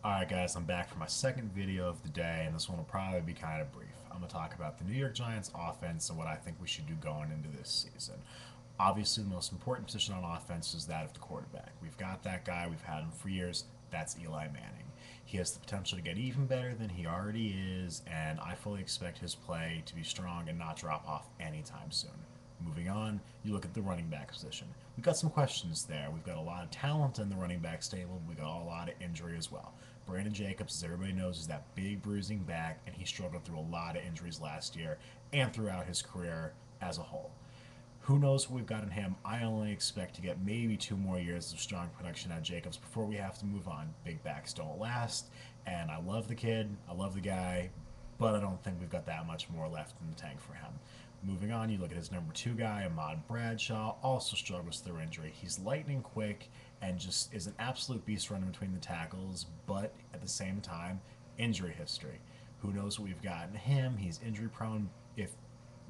Alright guys, I'm back for my second video of the day, and this one will probably be kind of brief. I'm going to talk about the New York Giants offense and what I think we should do going into this season. Obviously, the most important position on offense is that of the quarterback. We've got that guy, we've had him for years, that's Eli Manning. He has the potential to get even better than he already is, and I fully expect his play to be strong and not drop off anytime soon. Moving on, you look at the running back position. We've got some questions there. We've got a lot of talent in the running back stable. We've got a lot of injury as well. Brandon Jacobs, as everybody knows, is that big bruising back, and he struggled through a lot of injuries last year and throughout his career as a whole. Who knows what we've got in him? I only expect to get maybe 2 more years of strong production out of Jacobs before we have to move on. Big backs don't last, and I love the kid, I love the guy, but I don't think we've got that much more left in the tank for him. Moving on, you look at his number two guy, Ahmad Bradshaw, also struggles through injury. He's lightning quick and just is an absolute beast running between the tackles, but at the same time, injury history. Who knows what we've got in him? He's injury prone. If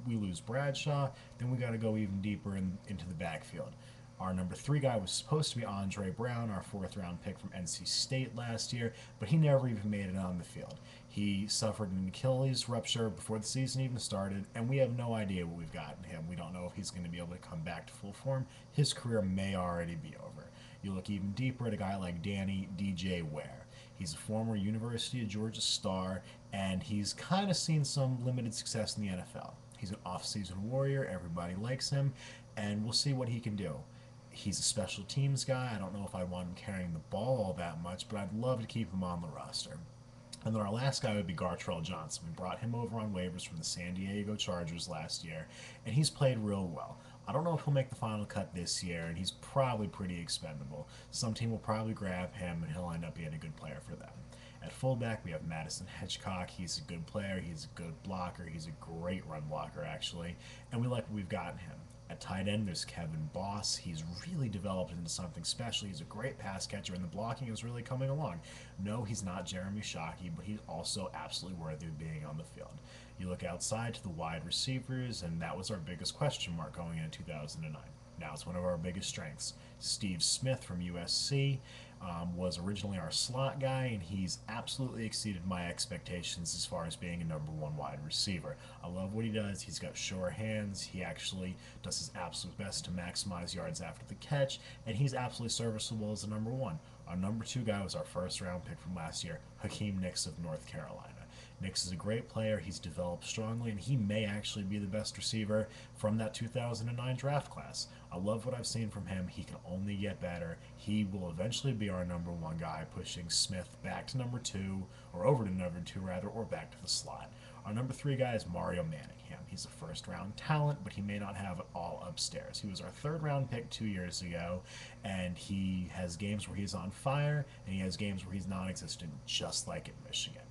we lose Bradshaw, then we got to go even deeper into the backfield. Our number three guy was supposed to be Andre Brown, our fourth round pick from NC State last year, but he never even made it on the field. He suffered an Achilles rupture before the season even started, and we have no idea what we've got in him. We don't know if he's going to be able to come back to full form. His career may already be over. You look even deeper at a guy like Danny DJ Ware. He's a former University of Georgia star, and he's kind of seen some limited success in the NFL. He's an off-season warrior. Everybody likes him, and we'll see what he can do. He's a special teams guy. I don't know if I want him carrying the ball all that much, but I'd love to keep him on the roster. And then our last guy would be Gartrell Johnson. We brought him over on waivers from the San Diego Chargers last year, and he's played real well. I don't know if he'll make the final cut this year, and he's probably pretty expendable. Some team will probably grab him, and he'll end up being a good player for them. At fullback, we have Madison Hitchcock. He's a good player. He's a good blocker. He's a great run blocker, actually, and we like what we've got in him. At tight end, there's Kevin Boss. He's really developed into something special. He's a great pass catcher, and the blocking is really coming along. No, he's not Jeremy Shockey, but he's also absolutely worthy of being on the field. You look outside to the wide receivers, and that was our biggest question mark going into 2009. Now it's one of our biggest strengths. Steve Smith from USC was originally our slot guy, and he's absolutely exceeded my expectations as far as being a number one wide receiver. I love what he does. He's got sure hands. He actually does his absolute best to maximize yards after the catch, and he's absolutely serviceable as a number one. Our number two guy was our first round pick from last year, Hakeem Nicks of North Carolina. Nicks is a great player. He's developed strongly, and he may actually be the best receiver from that 2009 draft class. I love what I've seen from him. He can only get better. He will eventually be our number one guy, pushing Smith back to number two, or over to number two, rather, or back to the slot. Our number three guy is Mario Manningham. He's a first round talent, but he may not have it all upstairs. He was our third round pick 2 years ago, and he has games where he's on fire, and he has games where he's non existent, just like at Michigan.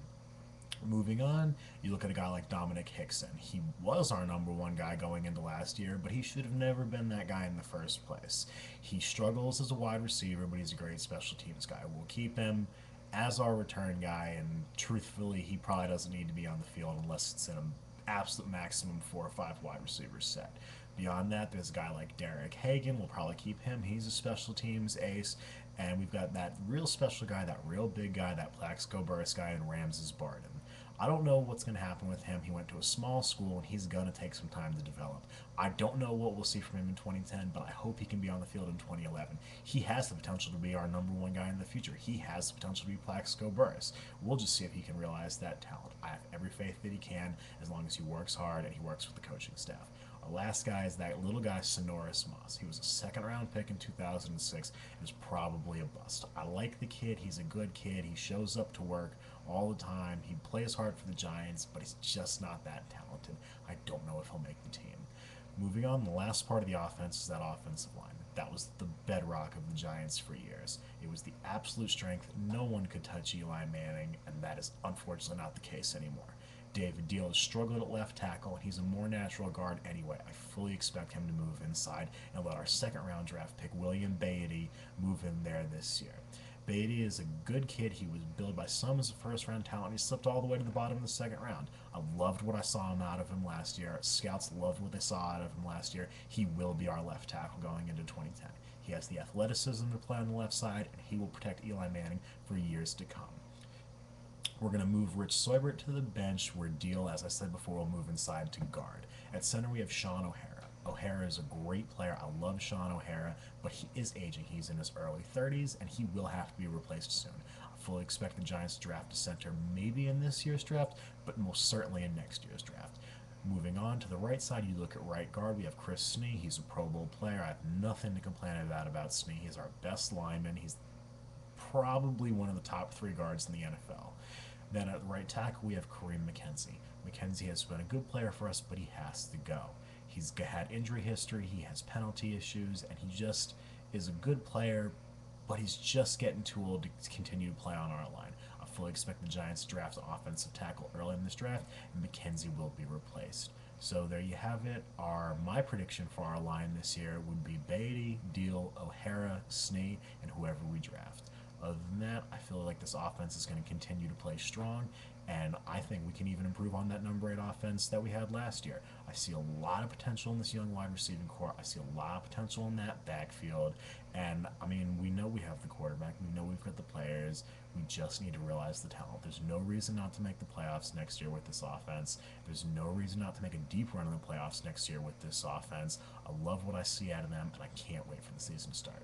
Moving on, you look at a guy like Dominic Hickson. He was our number one guy going into last year, but he should have never been that guy in the first place. He struggles as a wide receiver, but he's a great special teams guy. We'll keep him as our return guy, and truthfully, he probably doesn't need to be on the field unless it's in an absolute maximum 4 or 5 wide receivers set. Beyond that, there's a guy like Derek Hagan. We'll probably keep him. He's a special teams ace. And we've got that real special guy, that real big guy, that Plaxico Burress guy in Ramses Barden. I don't know what's going to happen with him. He went to a small school, and he's going to take some time to develop. I don't know what we'll see from him in 2010, but I hope he can be on the field in 2011. He has the potential to be our number one guy in the future. He has the potential to be Plaxico Burress. We'll just see if he can realize that talent. I have every faith that he can, as long as he works hard and he works with the coaching staff. Our last guy is that little guy, Sonoris Moss. He was a second round pick in 2006 and is probably a bust. I like the kid. He's a good kid. He shows up to work all the time. He plays hard for the Giants, but he's just not that talented. I don't know if he'll make the team. Moving on, the last part of the offense is that offensive line. That was the bedrock of the Giants for years. It was the absolute strength. No one could touch Eli Manning, and that is unfortunately not the case anymore. David Deal has struggled at left tackle, and he's a more natural guard anyway. I fully expect him to move inside and let our second round draft pick, William Beatty, move in there this year. Beatty is a good kid. He was billed by some as a first round talent. He slipped all the way to the bottom of the second round. I loved what I saw out of him last year. Scouts loved what they saw out of him last year. He will be our left tackle going into 2010. He He has the athleticism to play on the left side, and he will protect Eli Manning for years to come. We're going to move Rich Seubert to the bench, where Deal, as I said before, will move inside to guard. At center, we have Sean O'Hara. O'Hara is a great player. I love Sean O'Hara, but he is aging. He's in his early 30s, and he will have to be replaced soon. I fully expect the Giants to draft a center maybe in this year's draft, but most certainly in next year's draft. Moving on to the right side, you look at right guard. We have Chris Snee. He's a Pro Bowl player. I have nothing to complain about Snee. He's our best lineman. He's probably one of the top 3 guards in the NFL. Then at right tackle, we have Kareem McKenzie. McKenzie has been a good player for us, but he has to go. He's had injury history, he has penalty issues, and he just is a good player, but he's just getting too old to continue to play on our line. I fully expect the Giants to draft an offensive tackle early in this draft, and McKenzie will be replaced. So there you have it. My prediction for our line this year would be Beatty, Deal, O'Hara, Snee, and whoever we draft. Other than that, I feel like this offense is going to continue to play strong, and I think we can even improve on that number 8 offense that we had last year. I see a lot of potential in this young wide receiving core. I see a lot of potential in that backfield, and I mean, we know we have the quarterback. We know we've got the players. We just need to realize the talent. There's no reason not to make the playoffs next year with this offense. There's no reason not to make a deep run in the playoffs next year with this offense. I love what I see out of them, and I can't wait for the season to start.